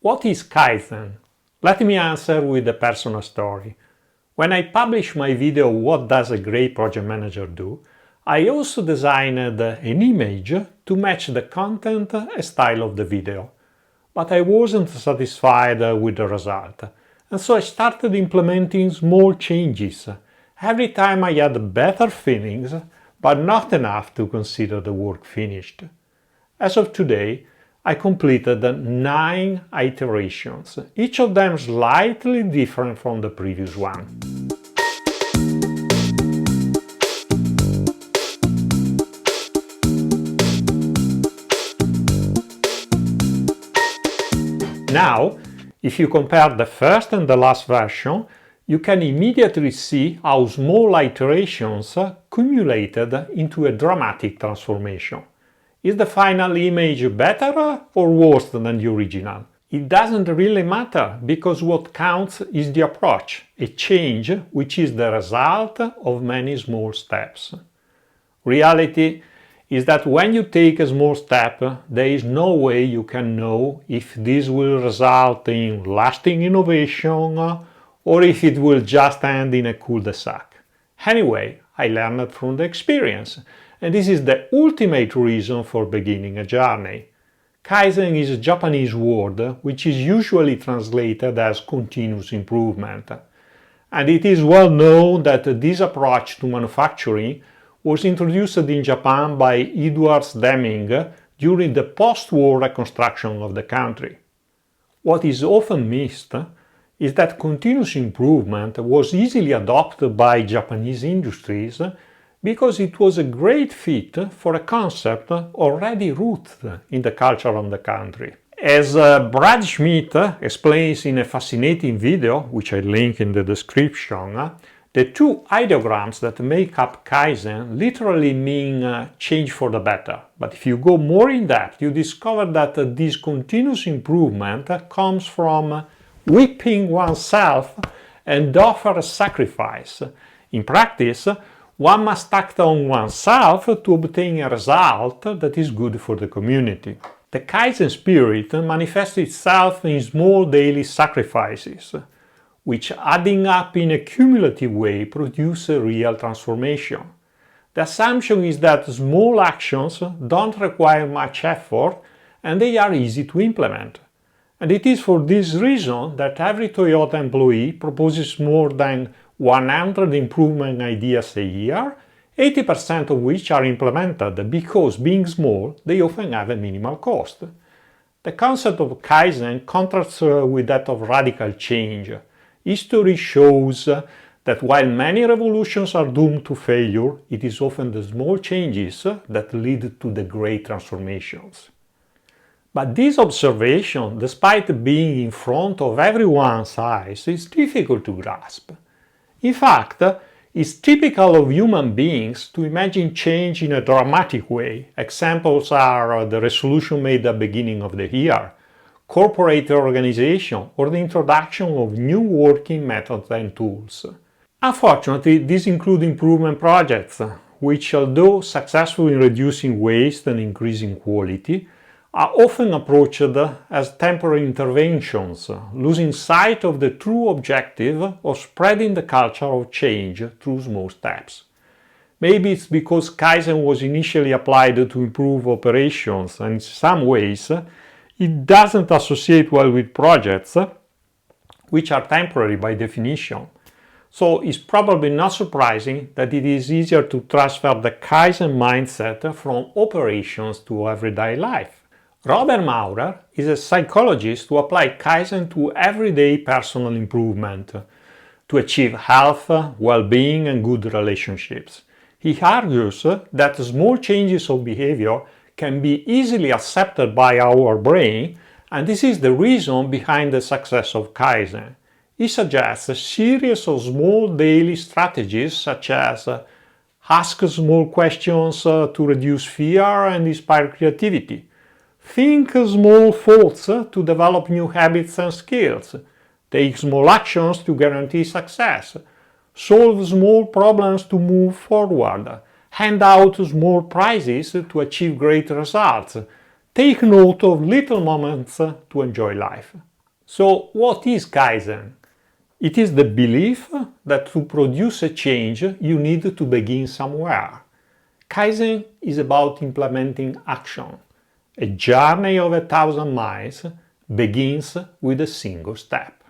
What is Kaizen? Let me answer with a personal story. When I published my video What Does a Great Project Manager Do?, I also designed an image to match the content and style of the video. But I wasn't satisfied with the result, and so I started implementing small changes. Every time I had better feelings, but not enough to consider the work finished. As of today, I completed 9 iterations, each of them slightly different from the previous one. Now, if you compare the first and the last version, you can immediately see how small iterations cumulated into a dramatic transformation. Is the final image better or worse than the original? It doesn't really matter, because what counts is the approach, a change which is the result of many small steps. Reality is that when you take a small step, there is no way you can know if this will result in lasting innovation or if it will just end in a cul-de-sac. Anyway, I learned from the experience, and this is the ultimate reason for beginning a journey. Kaizen is a Japanese word which is usually translated as continuous improvement. And it is well known that this approach to manufacturing was introduced in Japan by Edward Deming during the post-war reconstruction of the country. What is often missed is that continuous improvement was easily adopted by Japanese industries because it was a great fit for a concept already rooted in the culture of the country. As Brad Schmidt explains in a fascinating video, which I link in the description, the 2 ideograms that make up Kaizen literally mean change for the better. But if you go more in depth, you discover that this continuous improvement comes from whipping oneself and offer a sacrifice. In practice, one must act on oneself to obtain a result that is good for the community. The Kaizen spirit manifests itself in small daily sacrifices, which adding up in a cumulative way produce a real transformation. The assumption is that small actions don't require much effort and they are easy to implement. And it is for this reason that every Toyota employee proposes more than 100 improvement ideas a year, 80% of which are implemented because, being small, they often have a minimal cost. The concept of Kaizen contrasts with that of radical change. History shows that while many revolutions are doomed to failure, it is often the small changes that lead to the great transformations. But this observation, despite being in front of everyone's eyes, is difficult to grasp. In fact, it's typical of human beings to imagine change in a dramatic way. Examples are the resolution made at the beginning of the year, corporate organization, or the introduction of new working methods and tools. Unfortunately, these include improvement projects, which, although successful in reducing waste and increasing quality, are often approached as temporary interventions, losing sight of the true objective of spreading the culture of change through small steps. Maybe it's because Kaizen was initially applied to improve operations, and in some ways it doesn't associate well with projects, which are temporary by definition. So it's probably not surprising that it is easier to transfer the Kaizen mindset from operations to everyday life. Robert Maurer is a psychologist who applied Kaizen to everyday personal improvement to achieve health, well-being and good relationships. He argues that small changes of behavior can be easily accepted by our brain, and this is the reason behind the success of Kaizen. He suggests a series of small daily strategies such as ask small questions to reduce fear and inspire creativity, think small thoughts to develop new habits and skills, take small actions to guarantee success, solve small problems to move forward, hand out small prizes to achieve great results, take note of little moments to enjoy life. So what is Kaizen? It is the belief that to produce a change you need to begin somewhere. Kaizen is about implementing action. A journey of 1,000 miles begins with a single step.